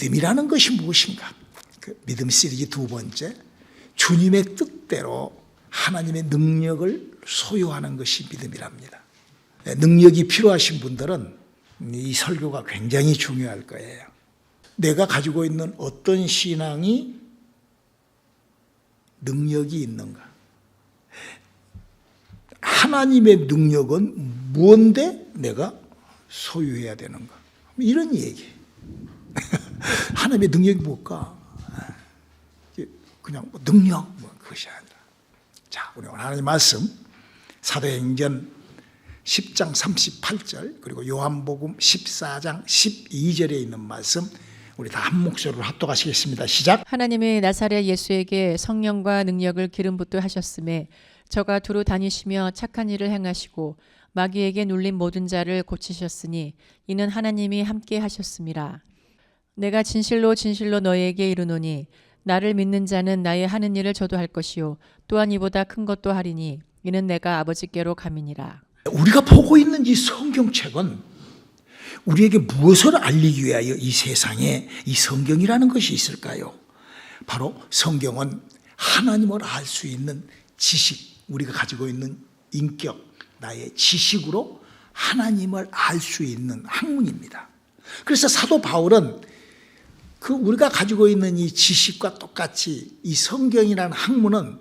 믿음이라는 것이 무엇인가? 그 믿음 시리즈 두 번째, 주님의 뜻대로 하나님의 능력을 소유하는 것이 믿음이랍니다. 능력이 필요하신 분들은 이 설교가 굉장히 중요할 거예요. 내가 가지고 있는 어떤 신앙이 능력이 있는가? 하나님의 능력은 무언데 내가 소유해야 되는가? 이런 얘기. 하나님의 능력이 뭘까? 그냥 능력 그것이 아니라. 자, 우리 오늘 하나님 말씀 사도행전 10장 38절 그리고 요한복음 14장 12절에 있는 말씀 우리 다 한 목소리로 합독하시겠습니다. 시작. 하나님의 나사렛 예수에게 성령과 능력을 기름 붓게 하셨음에 저가 두루 다니시며 착한 일을 행하시고 마귀에게 눌린 모든 자를 고치셨으니 이는 하나님이 함께 하셨음이라. 내가 진실로 진실로 너희에게 이르노니 나를 믿는 자는 나의 하는 일을 저도 할 것이요 또한 이보다 큰 것도 하리니 이는 내가 아버지께로 감이니라. 우리가 보고 있는 이 성경책은 우리에게 무엇을 알리기 위하여 이 세상에 이 성경이라는 것이 있을까요? 바로 성경은 하나님을 알 수 있는 지식, 우리가 가지고 있는 인격, 나의 지식으로 하나님을 알 수 있는 학문입니다. 그래서 사도 바울은 그 우리가 가지고 있는 이 지식과 똑같이 이 성경이라는 학문은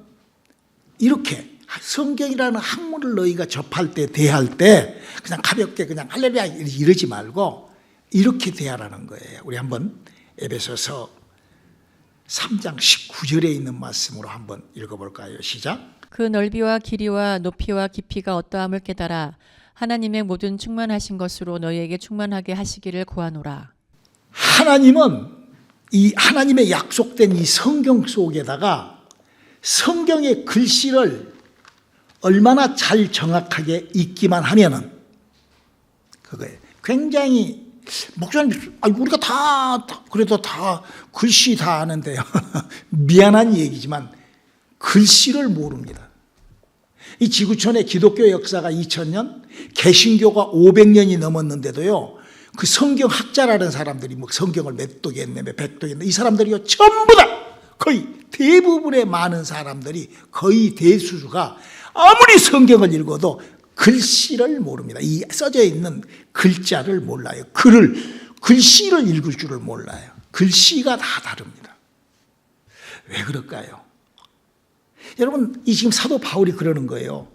이렇게 성경이라는 학문을 너희가 접할 때 대할 때 그냥 가볍게 그냥 할렐루야 이러지 말고 이렇게 대하라는 거예요. 우리 한번 에베소서 3장 19절에 있는 말씀으로 한번 읽어볼까요? 시작. 그 넓이와 길이와 높이와 깊이가 어떠함을 깨달아 하나님의 모든 충만하신 것으로 너희에게 충만하게 하시기를 구하노라. 하나님은 이 하나님의 약속된 이 성경 속에다가 성경의 글씨를 얼마나 잘 정확하게 읽기만 하면은 그거예요. 굉장히 목사님, 우리가 그래도 다 글씨 다 아는데요. 미안한 얘기지만 글씨를 모릅니다. 이 지구촌의 기독교 역사가 2000년, 개신교가 500년이 넘었는데도요. 그 성경 학자라는 사람들이 뭐 성경을 몇 독이 했네, 몇 독이 했네. 이 사람들이요 전부 다 거의 대부분의 많은 사람들이 거의 대수수가 아무리 성경을 읽어도 글씨를 모릅니다. 이 써져 있는 글자를 몰라요. 글씨를 읽을 줄을 몰라요. 글씨가 다 다릅니다. 왜 그럴까요? 여러분, 이 지금 사도 바울이 그러는 거예요.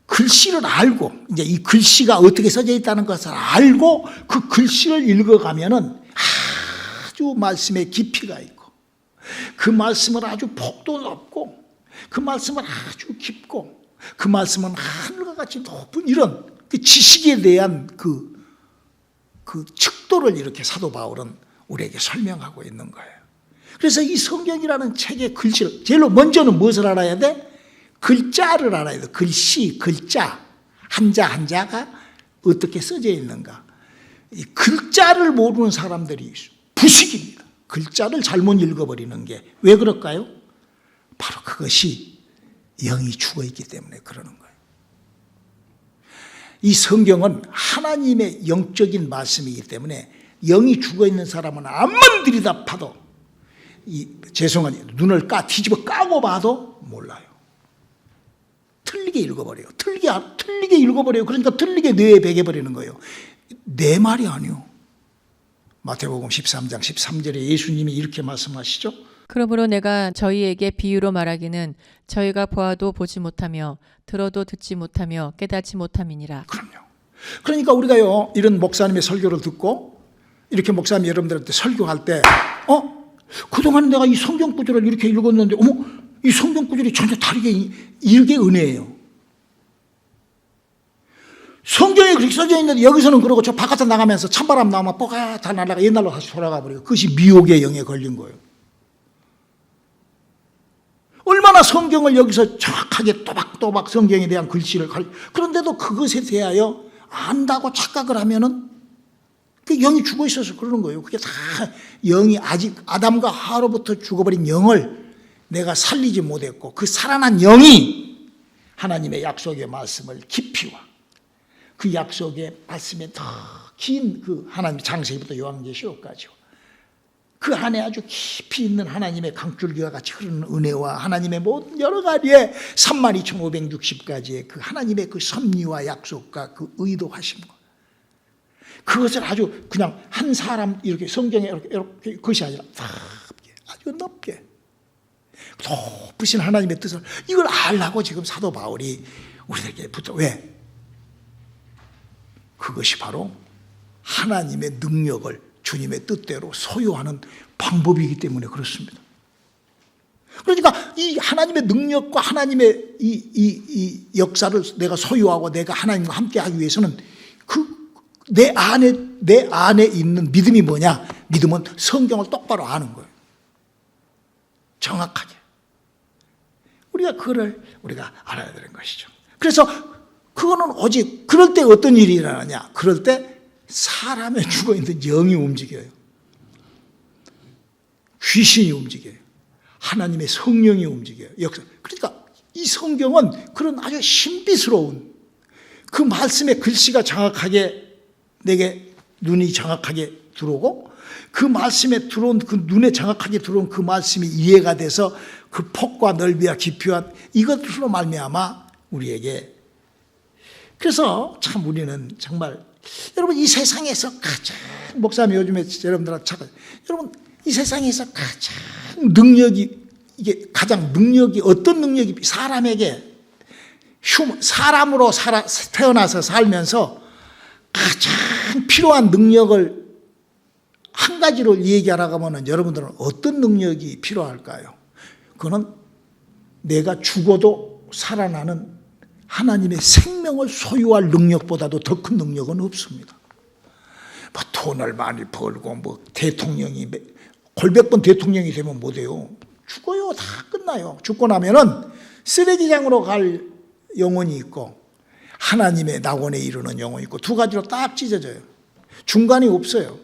글씨를 알고, 이제 이 글씨가 어떻게 써져 있다는 것을 알고 그 글씨를 읽어가면은 아주 말씀에 깊이가 있고, 그 말씀은 아주 폭도 높고, 그 말씀은 아주 깊고, 그 말씀은 하늘과 같이 높은 이런 그 지식에 대한 그 척도를 이렇게 사도 바울은 우리에게 설명하고 있는 거예요. 그래서 이 성경이라는 책의 글씨를, 제일 먼저는 무엇을 알아야 돼? 글자를 알아야 돼. 글씨, 글자. 한자 한자가 어떻게 써져 있는가. 이 글자를 모르는 사람들이 부식입니다. 글자를 잘못 읽어버리는 게 왜 그럴까요? 바로 그것이 영이 죽어있기 때문에 그러는 거예요. 이 성경은 하나님의 영적인 말씀이기 때문에 영이 죽어있는 사람은 암만 들이다봐도 죄송하니 눈을 뒤집어 까고 봐도 몰라요. 틀리게 읽어버려요. 틀리게 읽어버려요. 그러니까 틀리게 뇌에 배겨버리는 거예요. 내 말이 아니요. 마태복음 13장 13절에 예수님이 이렇게 말씀하시죠. 그러므로 내가 저희에게 비유로 말하기는 저희가 보아도 보지 못하며 들어도 듣지 못하며 깨닫지 못함이니라. 그럼요. 그러니까 우리가요 이런 목사님의 설교를 듣고 이렇게 목사님 여러분들한테 설교할 때 그동안 내가 이 성경 구절을 이렇게 읽었는데 이 성경 구절이 전혀 다르게 이게 은혜예요. 성경에 그렇게 써져 있는데 여기서는 그러고 저 바깥에 나가면서 찬바람 나오면 뽀가 다 날아가 옛날로 다시 돌아가 버려요. 그것이 미혹의 영에 걸린 거예요. 얼마나 성경을 여기서 정확하게 또박또박 성경에 대한 글씨를 그런데도 그것에 대하여 안다고 착각을 하면은 그 영이 죽어 있어서 그러는 거예요. 그게 다 영이 아직 아담과 하와로부터 죽어버린 영을 내가 살리지 못했고 그 살아난 영이 하나님의 약속의 말씀을 깊이와 그 약속의 말씀에 더 긴 그 하나님의 창세기부터 요한계시록까지 그 안에 아주 깊이 있는 하나님의 강줄기와 같이 흐르는 은혜와 하나님의 모든 여러 가지의 32,560가지의 그 하나님의 그 섭리와 약속과 그 의도하심과 그것을 아주 그냥 한 사람 이렇게 성경에 이렇게 그것이 아니라 넓게 아주 넓게 높으신 하나님의 뜻을 이걸 알라고 지금 사도 바울이 우리에게 붙어. 왜? 그것이 바로 하나님의 능력을 주님의 뜻대로 소유하는 방법이기 때문에 그렇습니다. 그러니까 이 하나님의 능력과 하나님의 이 역사를 내가 소유하고 내가 하나님과 함께하기 위해서는 내 안에 있는 믿음이 뭐냐? 믿음은 성경을 똑바로 아는 거예요. 정확하게. 우리가 알아야 되는 것이죠. 그래서 그거는 오직 그럴 때 어떤 일이 일어나냐? 그럴 때 사람의 죽어있는 영이 움직여요. 귀신이 움직여요. 하나님의 성령이 움직여요. 역사. 그러니까 이 성경은 그런 아주 신비스러운 그 말씀의 글씨가 정확하게 내게 눈이 정확하게 들어오고 그 말씀에 들어온 그 눈에 정확하게 들어온 그 말씀이 이해가 돼서 그 폭과 넓이와 깊이와 이것으로 말미암아 우리에게 그래서 참 우리는 정말 여러분 이 세상에서 가장 목사님 요즘에 여러분들한테 찾아 여러분 이 세상에서 가장 능력이 이게 가장 능력이 어떤 능력이 사람에게 사람으로 태어나서 살면서 가장 필요한 능력을 한 가지로 얘기하라고 하면 여러분들은 어떤 능력이 필요할까요? 그거는 내가 죽어도 살아나는 하나님의 생명을 소유할 능력보다도 더 큰 능력은 없습니다. 뭐 돈을 많이 벌고 뭐 대통령이 골백번 대통령이 되면 뭐 돼요? 죽어요. 다 끝나요. 죽고 나면은 쓰레기장으로 갈 영혼이 있고 하나님의 낙원에 이르는 영혼이 있고 두 가지로 딱 찢어져요. 중간이 없어요.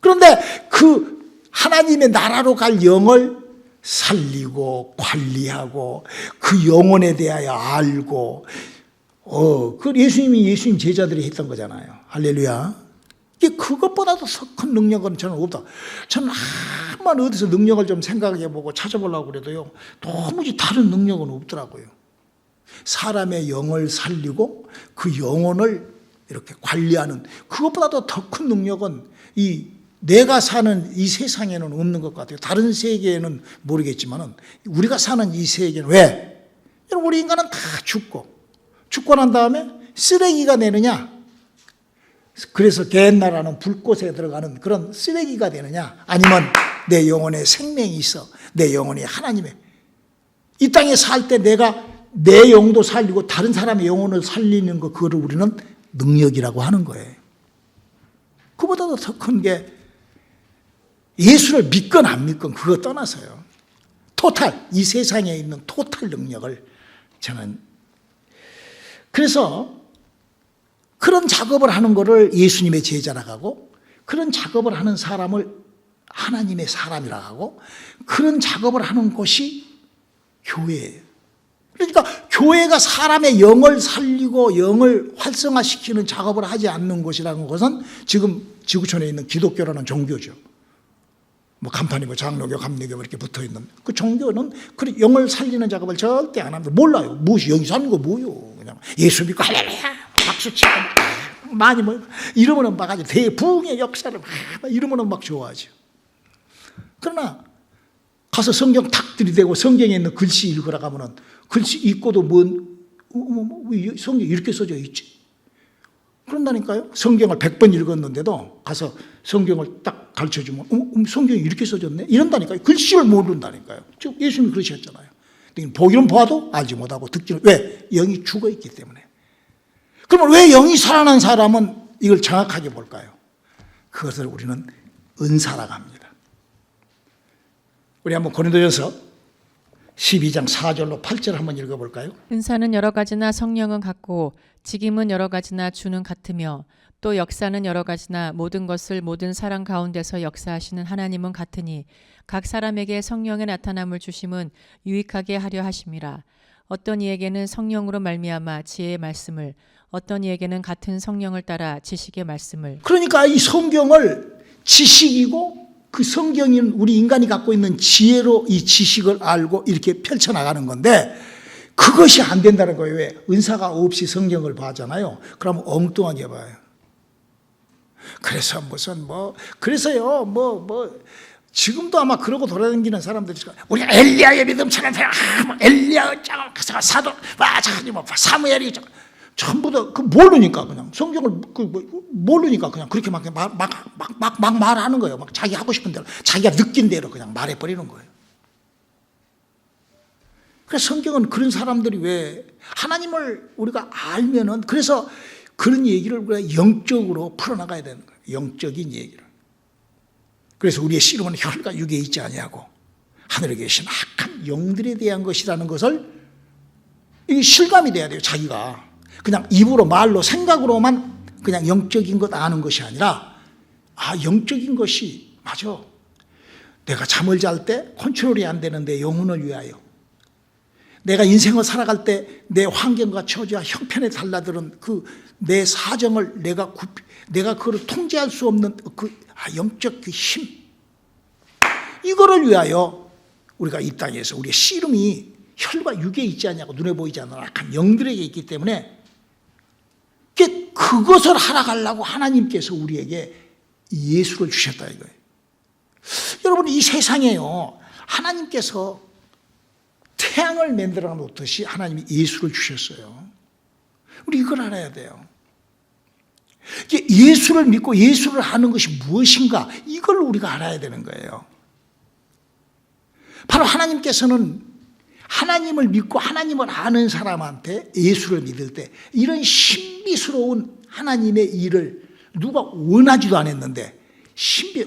그런데 그 하나님의 나라로 갈 영을 살리고 관리하고 그 영혼에 대하여 알고 그 예수님 제자들이 했던 거잖아요. 할렐루야. 그것보다도 더 큰 능력은 저는 없다. 저는 한번 어디서 능력을 좀 생각해보고 찾아보려고 그래도요. 도무지 다른 능력은 없더라고요. 사람의 영을 살리고 그 영혼을 이렇게 관리하는 그것보다도 더 큰 능력은 내가 사는 이 세상에는 없는 것 같아요. 다른 세계에는 모르겠지만 우리가 사는 이 세계는 왜? 우리 인간은 다 죽고 난 다음에 쓰레기가 되느냐? 그래서 겟나라는 불꽃에 들어가는 그런 쓰레기가 되느냐? 아니면 내 영혼에 생명이 있어. 내 영혼이 하나님의 이 땅에 살 때 내가 내 영도 살리고 다른 사람의 영혼을 살리는 거 그거를 우리는 능력이라고 하는 거예요. 그보다도 더 큰 게 예수를 믿건 안 믿건 그거 떠나서요. 이 세상에 있는 토탈 능력을 저는 그래서 그런 작업을 하는 거를 예수님의 제자라고 하고 그런 작업을 하는 사람을 하나님의 사람이라고 하고 그런 작업을 하는 곳이 교회예요. 그러니까 교회가 사람의 영을 살리고 영을 활성화시키는 작업을 하지 않는 곳이라는 것은 지금 지구촌에 있는 기독교라는 종교죠. 뭐 간판이 뭐 장로교, 감리교 이렇게 붙어있는 그 종교는 그 영을 살리는 작업을 절대 안 합니다. 몰라요. 무엇이 영이 사는 거 뭐요? 그냥 예수 믿고 할렐루야 박수 치고 많이 뭐 이러면은 막 아주 대부흥의 역사를 막 이러면은 막 좋아하죠. 그러나 가서 성경 탁 들이대고 성경에 있는 글씨 읽으라고 하면은 글씨 읽고도 왜 성경이 이렇게 써져 있지? 그런다니까요. 성경을 100번 읽었는데도 가서 성경을 딱 가르쳐주면 성경이 이렇게 써졌네? 이런다니까요. 글씨를 모른다니까요. 즉 예수님이 그러셨잖아요. 보기는 봐도 알지 못하고 듣기는 왜? 영이 죽어있기 때문에. 그러면 왜 영이 살아난 사람은 이걸 정확하게 볼까요? 그것을 우리는 은사라고 합니다. 우리 한번 고린도전서 12장 4절로 8절 한번 읽어볼까요? 은사는 여러 가지나 성령은 같고 직임은 여러 가지나 주는 같으며 또 역사는 여러 가지나 모든 것을 모든 사람 가운데서 역사하시는 하나님은 같으니 각 사람에게 성령의 나타남을 주심은 유익하게 하려 하심이라. 어떤 이에게는 성령으로 말미암아 지혜의 말씀을 어떤 이에게는 같은 성령을 따라 지식의 말씀을 그러니까 이 성경을 지식이고 그 성경인 우리 인간이 갖고 있는 지혜로 이 지식을 알고 이렇게 펼쳐나가는 건데 그것이 안 된다는 거예요. 왜? 은사가 없이 성경을 봐잖아요. 그러면 엉뚱하게 봐요. 그래서 무슨 그래서요 지금도 아마 그러고 돌아다니는 사람들이 우리가 엘리야의 믿음처럼 엘리야 사도 사무엘이 전부 다 그 모르니까 그냥 성경을 모르니까 그냥 그렇게 막 말하는 거예요. 막 자기 하고 싶은 대로 자기가 느낀 대로 그냥 말해버리는 거예요. 그래서 성경은 그런 사람들이 왜 하나님을 우리가 알면은 그래서 그런 얘기를 우리가 영적으로 풀어나가야 되는 거예요. 영적인 얘기를. 그래서 우리의 씨름은 혈과 육에 있지 아니하고 하늘에 계신 악한 영들에 대한 것이라는 것을 이게 실감이 돼야 돼요. 자기가 그냥 입으로 말로 생각으로만 그냥 영적인 것 아는 것이 아니라 영적인 것이 맞아. 내가 잠을 잘 때 컨트롤이 안 되는데 영혼을 위하여 내가 인생을 살아갈 때 내 환경과 처지와 형편에 달라드는 그 내 사정을 내가 그걸 통제할 수 없는 영적 그 힘 이거를 위하여 우리가 이 땅에서 우리의 씨름이 혈과 육에 있지 않냐고 눈에 보이지 않는 악한 영들에게 있기 때문에 그것을 하락하려고 하나님께서 우리에게 예수를 주셨다 이거예요. 여러분 이 세상에요 하나님께서 태양을 만들어 놓듯이 하나님이 예수를 주셨어요. 우리 이걸 알아야 돼요. 예수를 믿고 예수를 아는 것이 무엇인가 이걸 우리가 알아야 되는 거예요. 바로 하나님께서는 하나님을 믿고 하나님을 아는 사람한테 예수를 믿을 때 이런 신비스러운 하나님의 일을 누가 원하지도 않았는데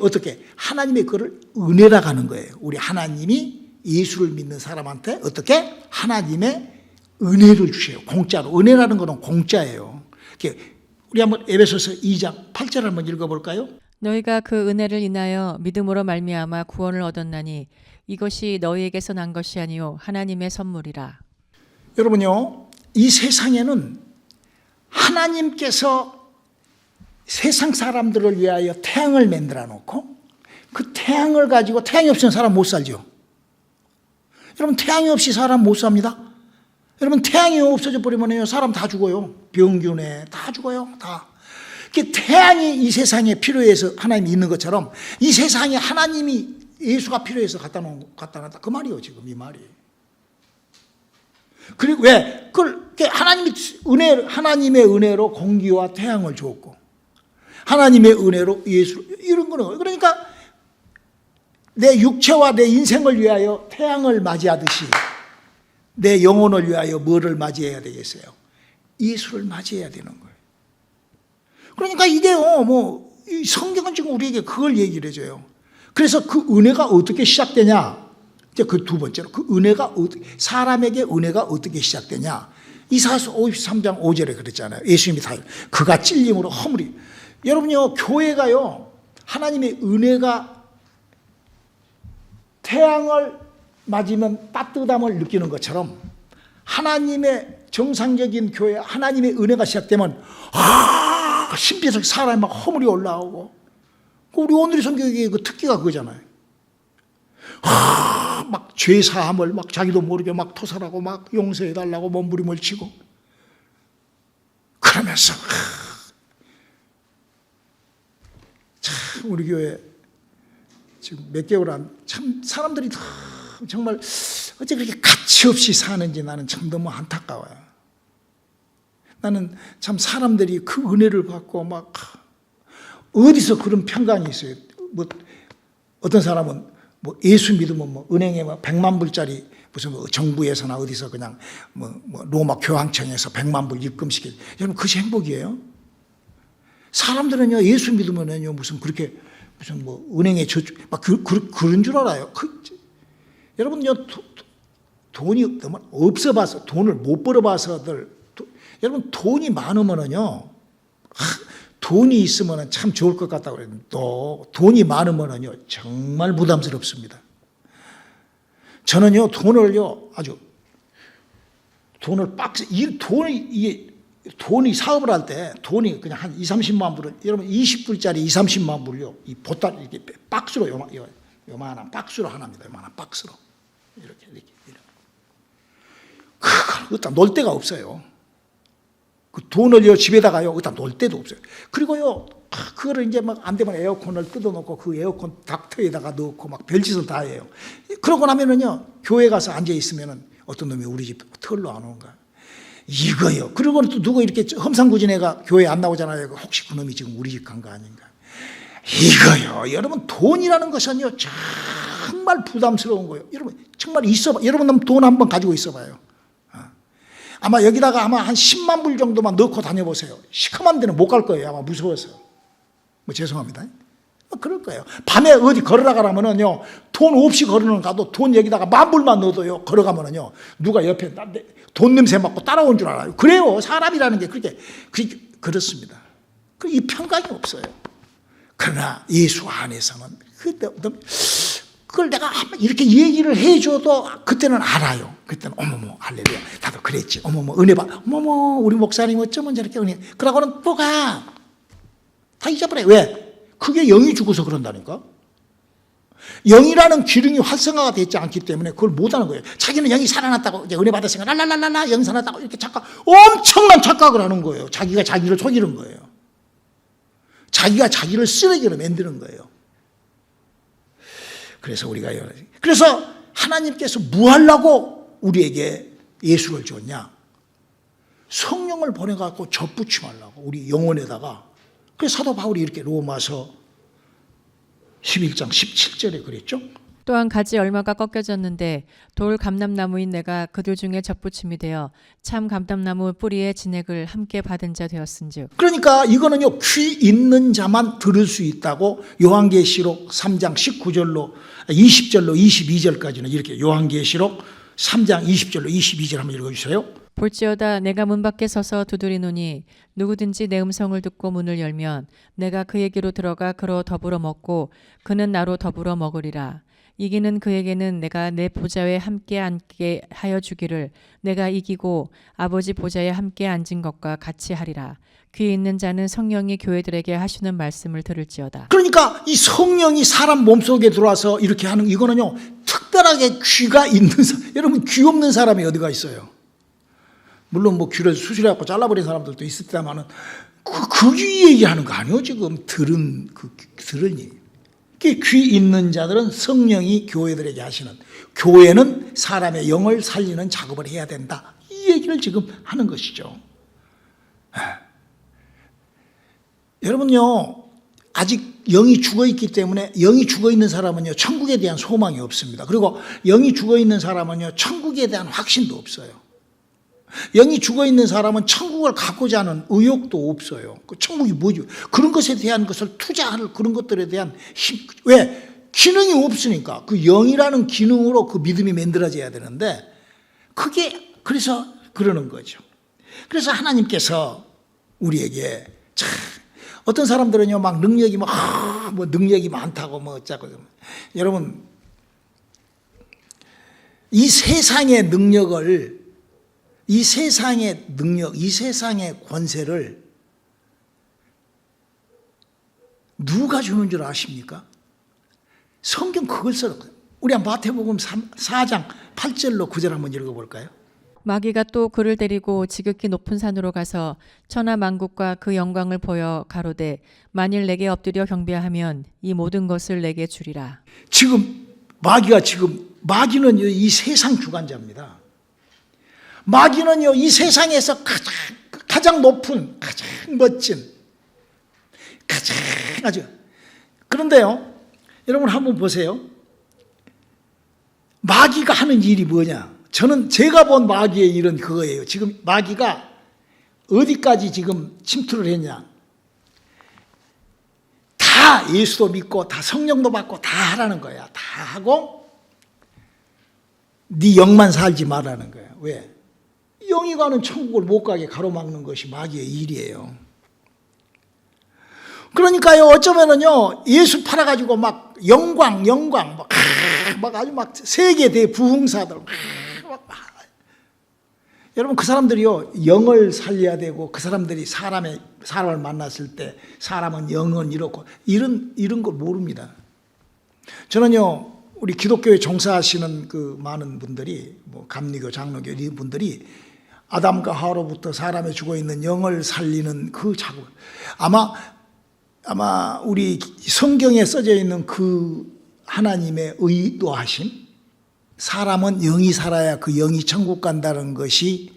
어떻게 하나님의 그를 은혜라고 하는 거예요. 우리 하나님이 예수를 믿는 사람한테 어떻게 하나님의 은혜를 주세요. 공짜로. 은혜라는 것은 공짜예요. 우리 한번 에베소서 2장 8절 한번 읽어볼까요? 너희가 그 은혜를 인하여 믿음으로 말미암아 구원을 얻었나니 이것이 너희에게서 난 것이 아니요 하나님의 선물이라. 여러분요 이 세상에는 하나님께서 세상 사람들을 위하여 태양을 만들어 놓고 그 태양을 가지고 태양이 없으면 사람 못 살죠. 여러분 태양이 없이 사람 못 삽니다. 여러분 태양이 없어져 버리면 사람 다 죽어요. 병균에 다 죽어요. 다. 태양이 이 세상에 필요해서 하나님이 있는 것처럼 이 세상에 하나님이 예수가 필요해서 갖다 놨다 그 말이에요. 지금 이 말이. 그리고 왜? 하나님의 은혜로 공기와 태양을 주었고 하나님의 은혜로 예수 이런 거는 그러니까 내 육체와 내 인생을 위하여 태양을 맞이하듯이 내 영혼을 위하여 뭐를 맞이해야 되겠어요? 예수를 맞이해야 되는 거예요. 그러니까 이게요, 이 성경은 지금 우리에게 그걸 얘기를 해줘요. 그래서 그 은혜가 어떻게 시작되냐? 이제 그 두 번째로 그 은혜가 사람에게 은혜가 어떻게 시작되냐? 이사야서 53장 5절에 그랬잖아요. 예수님이 다 그가 찔림으로 허물이. 여러분요, 교회가요, 하나님의 은혜가 태양을 맞으면 따뜻함을 느끼는 것처럼 하나님의 정상적인 교회, 하나님의 은혜가 시작되면 신비스럽게 사람이 막 허물이 올라오고 우리 오늘의 성경의 그 특기가 그거잖아요. 막 죄사함을 막 자기도 모르게 막 토설하고 막 용서해달라고 몸부림을 치고 그러면서 참 우리 교회 지금 몇 개월 참 사람들이 정말 어째 그렇게 가치 없이 사는지 나는 참 너무 안타까워요. 나는 참 사람들이 그 은혜를 받고 막 어디서 그런 편견이 있어요. 어떤 사람은 예수 믿으면 은행에 100만 불짜리 무슨 정부에서나 어디서 그냥 로마 교황청에서 100만 불 입금시켜. 여러분 그것이 행복이에요? 사람들은요 예수 믿으면요 무슨 그렇게 무슨 은행에 저축 막 그런 줄 알아요. 여러분요 돈이 너무 없어봐서 돈을 못 벌어봐서들 여러분 돈이 많으면은요 돈이 있으면 참 좋을 것 같다고 그래요. 또 돈이 많으면요 정말 부담스럽습니다. 저는요 돈을요 아주 돈을 돈이 이게 돈이 사업을 할 때 돈이 그냥 한 2, 30만 불은 여러분 20불짜리 2, 30만 불요. 이 보따리 이렇게 박스로 요만한 박스로 하나입니다. 요만한 박스로. 이렇게. 그걸 어디다 놓을 데가 없어요. 그 돈을 집에다가요. 어디다 놓을 데도 없어요. 그리고요. 그거를 이제 막 안 되면 에어컨을 뜯어놓고 그 에어컨 닥터에다가 넣고 막 별짓을 다 해요. 그러고 나면은요. 교회 가서 앉아 있으면은 어떤 놈이 우리 집 털로 안 오는 거야. 이거요. 그리고 또 누구 이렇게 험상궂은 애가 교회 안 나오잖아요. 혹시 그 놈이 지금 우리 집 간 거 아닌가. 이거요. 여러분 돈이라는 것은요. 정말 부담스러운 거예요. 여러분 정말 있어봐. 여러분 돈 한번 가지고 있어봐요. 아마 여기다가 아마 한 10만 불 정도만 넣고 다녀보세요. 시커먼 데는 못 갈 거예요. 아마 무서워서. 뭐 죄송합니다. 그럴 거예요. 밤에 어디 걸어가라면은요. 돈 없이 걸어는 가도 돈 여기다가 10,000불만 넣어도요. 걸어가면은요. 누가 옆에 돈 냄새 맡고 따라온 줄 알아요. 그래요. 사람이라는 게 그렇습니다. 이 평강이 없어요. 그러나 예수 안에서는 그걸 내가 이렇게 얘기를 해줘도 그때는 알아요. 그때는 어머머 할렐루야 나도 그랬지. 어머머 은혜 받. 어머머 우리 목사님 어쩌면 저렇게 은혜. 그러고는 또 가. 다 잊어버려. 왜? 그게 영이 죽어서 그런다니까. 영이라는 기능이 활성화가 되지 않기 때문에 그걸 못하는 거예요. 자기는 영이 살아났다고 이제 은혜 받았으니까 랄랄랄랄라 영 살아났다고 이렇게 엄청난 착각을 하는 거예요. 자기가 자기를 속이는 거예요. 자기가 자기를 쓰레기로 만드는 거예요. 그래서 하나님께서 뭐 하려고 우리에게 예수를 줬냐? 성령을 보내갖고 접붙임하려고 우리 영혼에다가. 그래서 사도 바울이 이렇게 로마서 11장 17절에 그랬죠. 또한 가지 얼마가 꺾여졌는데 돌 감람나무인 내가 그들 중에 접붙임이 되어 참 감람나무 뿌리의 진액을 함께 받은 자 되었은즉. 그러니까 이거는요 귀 있는 자만 들을 수 있다고 요한계시록 3장 19절로 20절로 22절까지는 이렇게 요한계시록 3장 20절로 22절 한번 읽어주세요. 볼지어다 내가 문 밖에 서서 두드리노니 누구든지 내 음성을 듣고 문을 열면 내가 그에게로 들어가 그로 더불어 먹고 그는 나로 더불어 먹으리라. 이기는 그에게는 내가 내 보좌에 함께 앉게 하여 주기를 내가 이기고 아버지 보좌에 함께 앉은 것과 같이 하리라. 귀 있는 자는 성령이 교회들에게 하시는 말씀을 들을지어다. 그러니까 이 성령이 사람 몸속에 들어와서 이렇게 하는 이거는요 특별하게 귀가 있는 여러분 귀 없는 사람이 어디가 있어요? 물론 뭐 귀를 수술해갖고 잘라버린 사람들도 있을 때만은 그 귀 얘기하는 거 아니에요? 지금 들으니 귀 있는 자들은 성령이 교회들에게 하시는 교회는 사람의 영을 살리는 작업을 해야 된다. 이 얘기를 지금 하는 것이죠. 여러분요 아직 영이 죽어있기 때문에 영이 죽어있는 사람은요 천국에 대한 소망이 없습니다. 그리고 영이 죽어있는 사람은요 천국에 대한 확신도 없어요. 영이 죽어있는 사람은 천국을 갖고자 하는 의욕도 없어요. 그 천국이 뭐죠? 그런 것에 대한 것을 투자할 그런 것들에 대한 힘. 왜? 기능이 없으니까. 그 영이라는 기능으로 그 믿음이 만들어져야 되는데 그게 그래서 그러는 거죠. 그래서 하나님께서 우리에게 참 어떤 사람들은요 막 능력이 뭐 능력이 많다고 뭐 어쩌고 여러분 이 세상의 능력을 이 세상의 능력, 이 세상의 권세를 누가 주는 줄 아십니까? 성경 그걸 써놓고요. 우리 한번 마태복음 4장 8절로 9절 한번 읽어볼까요? 마귀가 또 그를 데리고 지극히 높은 산으로 가서 천하 만국과 그 영광을 보여 가로되 만일 내게 엎드려 경배하면 이 모든 것을 내게 주리라. 지금 마귀는 이 세상 주관자입니다. 마귀는요 이 세상에서 가장 높은 가장 멋진 가장 아주 그런데요 여러분 한번 보세요. 마귀가 하는 일이 뭐냐? 저는 제가 본 마귀의 일은 그거예요. 지금 마귀가 어디까지 지금 침투를 했냐? 다 예수도 믿고 다 성령도 받고 다 하라는 거야. 다 하고 네 영만 살지 말라는 거야. 왜? 영이 가는 천국을 못 가게 가로막는 것이 마귀의 일이에요. 그러니까요 어쩌면은요 예수 팔아가지고 막 영광 막 아주 막 세계 대부흥사들 여러분 그 사람들이요 영을 살려야 되고 그 사람들이 사람을 만났을 때 사람은 영은 이렇고 이런 걸 모릅니다. 저는요 우리 기독교에 종사하시는 그 많은 분들이 뭐 감리교, 장로교 이 분들이 아담과 하와로부터 사람의 죽어 있는 영을 살리는 그 작업 아마 우리 성경에 써져 있는 그 하나님의 의도하심 사람은 영이 살아야 그 영이 천국 간다는 것이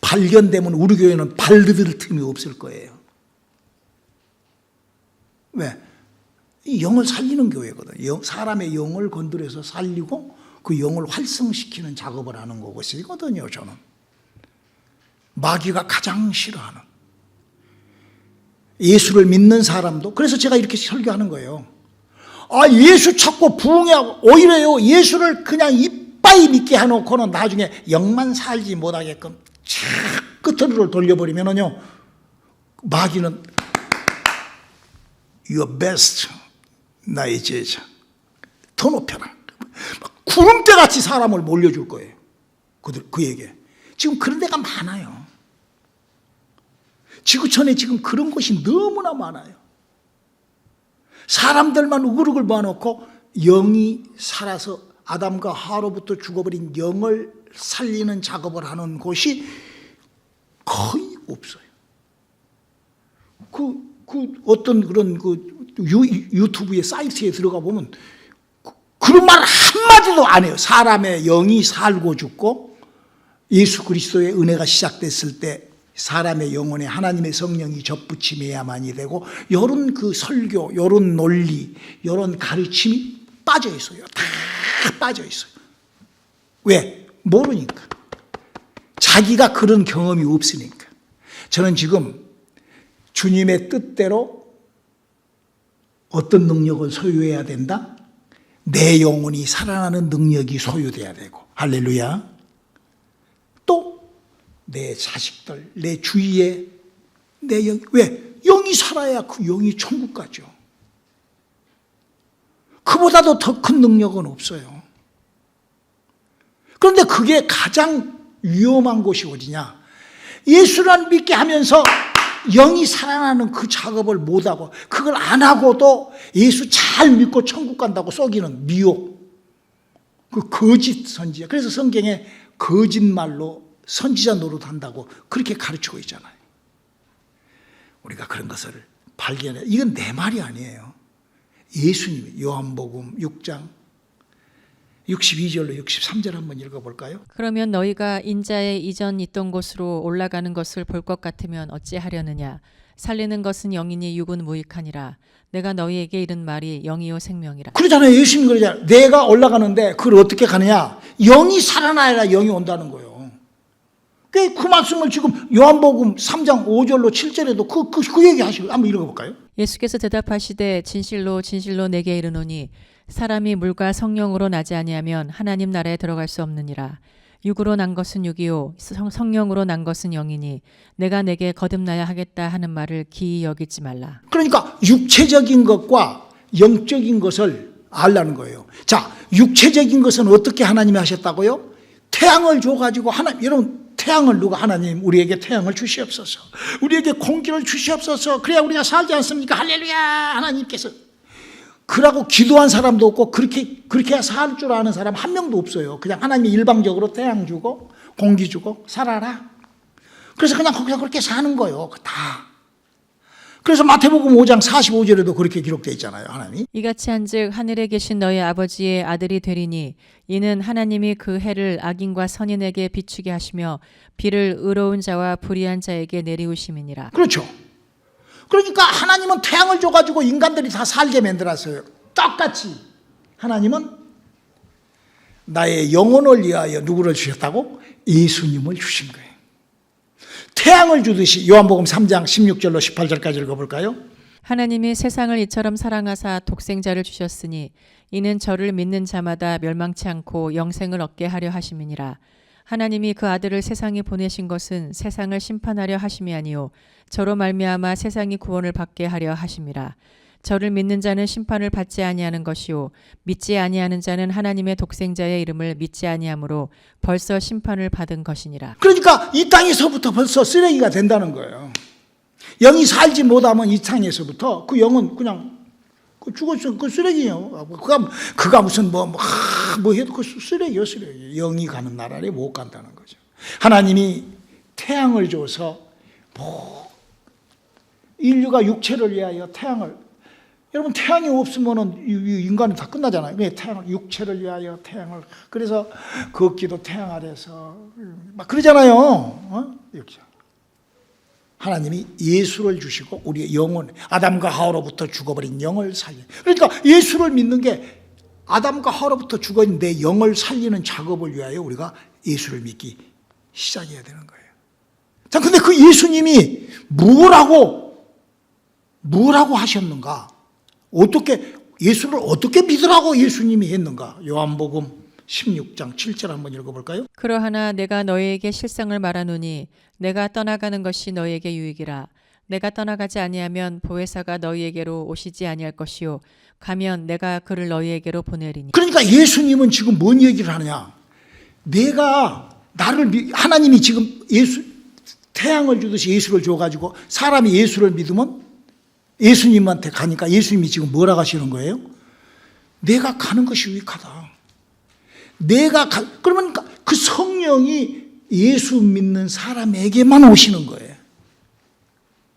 발견되면 우리 교회는 발디딜 틈이 없을 거예요. 왜? 이 영을 살리는 교회거든요. 사람의 영을 건드려서 살리고 그 영을 활성시키는 작업을 하는 것이거든요. 저는 마귀가 가장 싫어하는 예수를 믿는 사람도 그래서 제가 이렇게 설교하는 거예요. 예수 찾고 부흥하고 오히려요 예수를 그냥 이빠이 믿게 해놓고는 나중에 영만 살지 못하게끔 쫙 끝으로 돌려버리면은요 마귀는 Your best 나의 제자 더 높여라 구름대같이 사람을 몰려줄 거예요. 그에게 지금 그런 데가 많아요. 지구촌에 지금 그런 곳이 너무나 많아요. 사람들만 우글우글 모아놓고 영이 살아서 아담과 하와로부터 죽어버린 영을 살리는 작업을 하는 곳이 거의 없어요. 어떤 그런 유튜브의 사이트에 들어가 보면 그런 말 한마디도 안 해요. 사람의 영이 살고 죽고 예수 그리스도의 은혜가 시작됐을 때 사람의 영혼에 하나님의 성령이 접붙임해야만이 되고 이런 그 설교, 이런 논리, 이런 가르침이 빠져 있어요. 다 빠져 있어요. 왜? 모르니까. 자기가 그런 경험이 없으니까. 저는 지금 주님의 뜻대로 어떤 능력을 소유해야 된다? 내 영혼이 살아나는 능력이 소유돼야 되고 할렐루야. 또 내 자식들, 내 주위에 내 영, 왜? 영이 살아야 그 영이 천국 가죠. 그보다도 더 큰 능력은 없어요. 그런데 그게 가장 위험한 곳이 어디냐? 예수를 안 믿게 하면서 영이 살아나는 그 작업을 못하고 그걸 안 하고도 예수 잘 믿고 천국 간다고 속이는 미혹, 그 거짓 선지자. 그래서 성경에 거짓말로 선지자 노릇한다고 그렇게 가르치고 있잖아요. 우리가 그런 것을 발견해. 이건 내 말이 아니에요. 예수님이 요한복음 6장 62절로 63절 한번 읽어볼까요? 그러면 너희가 인자의 이전 있던 곳으로 올라가는 것을 볼 것 같으면 어찌하려느냐? 살리는 것은 영이니 육은 무익하니라. 내가 너희에게 이른 말이 영이요 생명이라. 그러잖아요. 예수님 그러잖아요. 내가 올라가는데 그걸 어떻게 가느냐? 영이 살아나야 영이 온다는 거예요. 그 말씀을 지금 요한복음 3장 5절로 7절에도 그 얘기 하시고 한번 읽어볼까요? 예수께서 대답하시되 진실로 진실로 내게 이르노니 사람이 물과 성령으로 나지 아니하면 하나님 나라에 들어갈 수 없느니라. 육으로 난 것은 육이요 성령으로 난 것은 영이니 내가 내게 거듭나야 하겠다 하는 말을 기이 여기지 말라. 그러니까 육체적인 것과 영적인 것을 알라는 거예요. 자, 육체적인 것은 어떻게 하나님이 하셨다고요? 태양을 줘가지고 여러분 태양을 누가 하나님 우리에게 태양을 주시옵소서. 우리에게 공기를 주시옵소서. 그래야 우리가 살지 않습니까? 할렐루야. 하나님께서. 그러고 기도한 사람도 없고 그렇게 살 줄 아는 사람 한 명도 없어요. 그냥 하나님이 일방적으로 태양 주고 공기 주고 살아라. 그래서 그냥 거기서 그렇게 사는 거예요. 다. 그래서 마태복음 5장 45절에도 그렇게 기록되어 있잖아요. 하나님이. 이같이 한즉 하늘에 계신 너희 아버지의 아들이 되리니 이는 하나님이 그 해를 악인과 선인에게 비추게 하시며 비를 의로운 자와 불의한 자에게 내리우심이니라. 그렇죠. 그러니까 하나님은 태양을 줘가지고 인간들이 다 살게 만들었어요. 똑같이 하나님은 나의 영혼을 위하여 누구를 주셨다고? 예수님을 주신 거예요. 태양을 주듯이 요한복음 3장 16절로 18절까지 읽어볼까요? 하나님이 세상을 이처럼 사랑하사 독생자를 주셨으니 이는 저를 믿는 자마다 멸망치 않고 영생을 얻게 하려 하심이니라. 하나님이 그 아들을 세상에 보내신 것은 세상을 심판하려 하심이 아니요 저로 말미암아 세상이 구원을 받게 하려 하심이라. 저를 믿는 자는 심판을 받지 아니하는 것이요 믿지 아니하는 자는 하나님의 독생자의 이름을 믿지 아니하므로 벌써 심판을 받은 것이니라. 그러니까 이 땅에서부터 벌써 쓰레기가 된다는 거예요. 영이 살지 못하면 이 땅에서부터 그 영은 그냥 죽었어. 그 쓰레기예요. 그가 무슨 뭐 해도 그 쓰레기요, 쓰레기. 영이 가는 나라에 못 간다는 거죠. 하나님이 태양을 줘서 인류가 육체를 위하여 태양을, 여러분 태양이 없으면은 인간은 다 끝나잖아요. 태양을, 육체를 위하여 태양을, 그래서 걷기도 태양 아래서 막 그러잖아요. 육체. 하나님이 예수를 주시고 우리의 영혼, 아담과 하와로부터 죽어버린 영을 살리. 그러니까 예수를 믿는 게 아담과 하와로부터 죽어진 내 영을 살리는 작업을 위하여 우리가 예수를 믿기 시작해야 되는 거예요. 자, 근데 그 예수님이 뭐라고 하셨는가? 예수를 어떻게 믿으라고 예수님이 했는가? 요한복음 16장 7절 한번 읽어볼까요? 그러하나 내가 너희에게 실상을 말하노니 내가 떠나가는 것이 너희에게 유익이라. 내가 떠나가지 아니하면 보혜사가 너희에게로 오시지 아니할 것이요 가면 내가 그를 너희에게로 보내리니. 그러니까 예수님은 지금 뭔 얘기를 하느냐? 하나님이 지금 태양을 주듯이 예수를 줘가지고 사람이 예수를 믿으면 예수님한테 가니까 예수님이 지금 뭐라고 하시는 거예요? 내가 가는 것이 유익하다. 그러면 그 성령이 예수 믿는 사람에게만 오시는 거예요.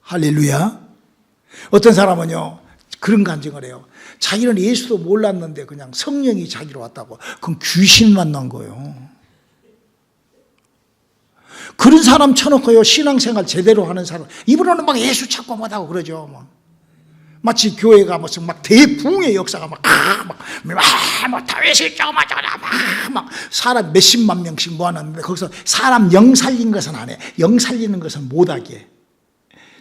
할렐루야. 어떤 사람은요, 그런 간증을 해요. 자기는 예수도 몰랐는데 그냥 성령이 자기로 왔다고. 그건 귀신 만난 거예요. 그런 사람 쳐놓고요, 신앙생활 제대로 하는 사람, 이분은 막 예수 찾고 뭐하고 그러죠. 마치 교회가 무슨 막 대붕의 역사가 막 다윗이 막 사람 몇십만 명씩 모아놨는데 거기서 사람 영 살린 것은 안 해. 영 살리는 것은 못하게.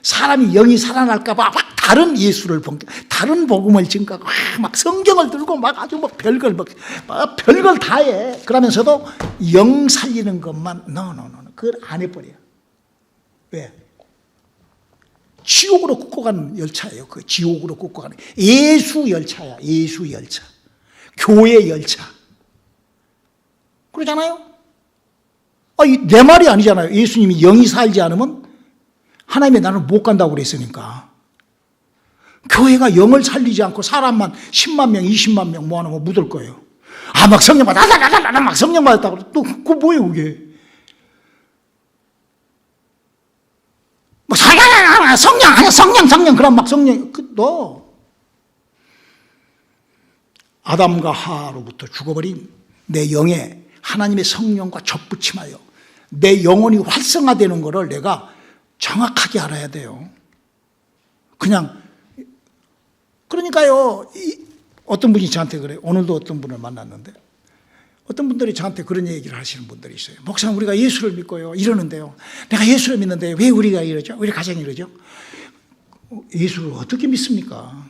사람이 영이 살아날까봐 막 다른 예수를 다른 복음을 증거하고 막 성경을 들고 막 아주 막 별걸 다 해. 그러면서도 영 살리는 것만 그걸 안 해버려. 왜? 지옥으로 꽂고 가는 열차예요. 그 지옥으로 꽂고 가는 예수 열차야. 예수 열차. 교회 열차. 그러잖아요. 내 말이 아니잖아요. 예수님이 영이 살지 않으면 하나님의 나라를 못 간다고 그랬으니까. 교회가 영을 살리지 않고 사람만 10만 명, 20만 명 모아놓으면 묻을 거예요. 막 성령 받았다, 막 성령 받았다고. 또 그거 뭐예요, 그게? 성령, 그럼 막 성령, 아담과 하와로부터 죽어버린 내 영에 하나님의 성령과 접붙임하여 내 영혼이 활성화되는 것을 내가 정확하게 알아야 돼요. 그러니까요, 어떤 분이 저한테 그래요. 오늘도 어떤 분을 만났는데, 어떤 분들이 저한테 그런 얘기를 하시는 분들이 있어요. 목사님, 우리가 예수를 믿고요, 이러는데요. 내가 예수를 믿는데 왜 우리가 이러죠? 우리 가정이 이러죠? 예수를 어떻게 믿습니까?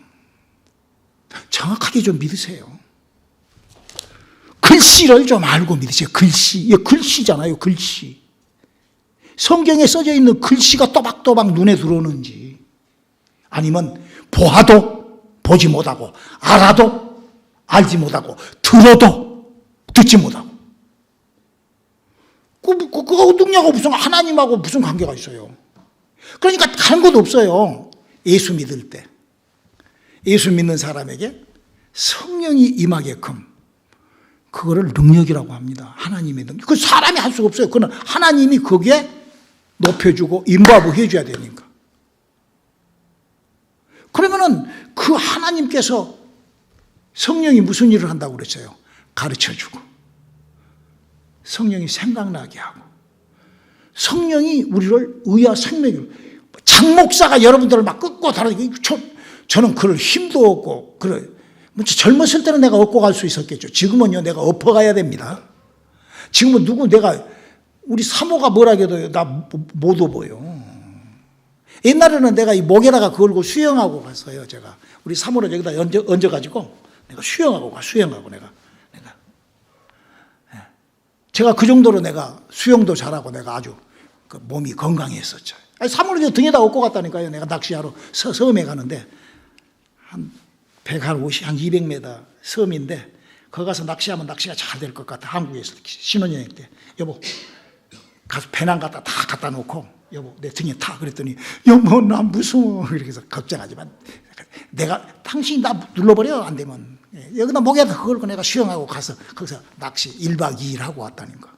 정확하게 좀 믿으세요. 글씨를 좀 알고 믿으세요. 글씨잖아요, 글씨. 성경에 써져 있는 글씨가 또박또박 눈에 들어오는지, 아니면 보아도 보지 못하고, 알아도 알지 못하고, 들어도 듣지 못하고. 그거 능력하고 무슨 하나님하고 무슨 관계가 있어요? 그러니까 다른 것도 없어요. 예수 믿을 때. 예수 믿는 사람에게 성령이 임하게끔 그거를 능력이라고 합니다. 하나님의 능력. 그 사람이 할 수가 없어요. 그건 하나님이 거기에 높여주고 인바부 해줘야 되니까. 그러면은 그 하나님께서 성령이 무슨 일을 한다고 그랬어요? 가르쳐주고, 성령이 생각나게 하고, 성령이 우리를 의와 생명으로, 장목사가 여러분들을 막 끄고 다르게, 저는 그럴 힘도 없고, 젊었을 때는 내가 업고 갈 수 있었겠죠. 지금은요, 내가 엎어가야 됩니다. 지금은 우리 사모가 뭐라 해도 나 못 업어요. 옛날에는 내가 이 목에다가 걸고 수영하고 갔어요, 제가. 우리 사모를 여기다 얹어가지고, 내가 수영하고 내가. 제가 그 정도로 내가 수영도 잘하고 내가 아주 몸이 건강했었죠. 사모를 등에다 업고 갔다니까요. 내가 낚시하러 섬에 가는데, 한 150, 한 200m 섬인데 거기 가서 낚시하면 낚시가 잘 될 것 같아. 한국에서 신혼여행 때. 여보, 가서 배낭 갖다 놓고 여보 내 등에 타. 그랬더니 여보 나 무서워. 이렇게 해서 걱정하지만 내가 당신이 나 눌러버려 안 되면 여기다 목에다 걸고 내가 수영하고 가서 거기서 낚시 1박 2일 하고 왔다는 거.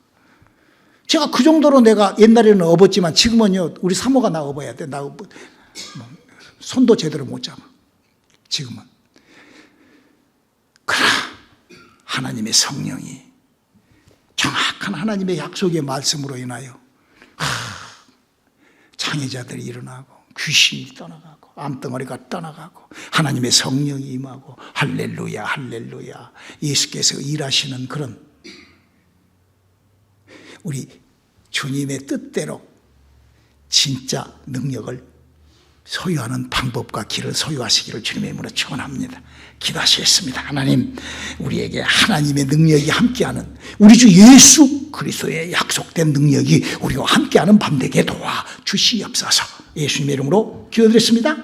제가 그 정도로 내가 옛날에는 업었지만 지금은요 우리 사모가 나 업어야 돼. 나 손도 제대로 못 잡아. 지금은. 그러나 하나님의 성령이 정확한 하나님의 약속의 말씀으로 인하여 장애자들이 일어나고 귀신이 떠나가고 암덩어리가 떠나가고 하나님의 성령이 임하고 할렐루야 할렐루야 예수께서 일하시는 그런 우리 주님의 뜻대로 진짜 능력을 소유하는 방법과 길을 소유하시기를 주님의 이름으로 축원합니다. 기도하시겠습니다. 하나님, 우리에게 하나님의 능력이 함께하는 우리 주 예수 그리스도의 약속된 능력이 우리와 함께하는 밤 되게 도와 주시옵소서. 예수님의 이름으로 기도드렸습니다.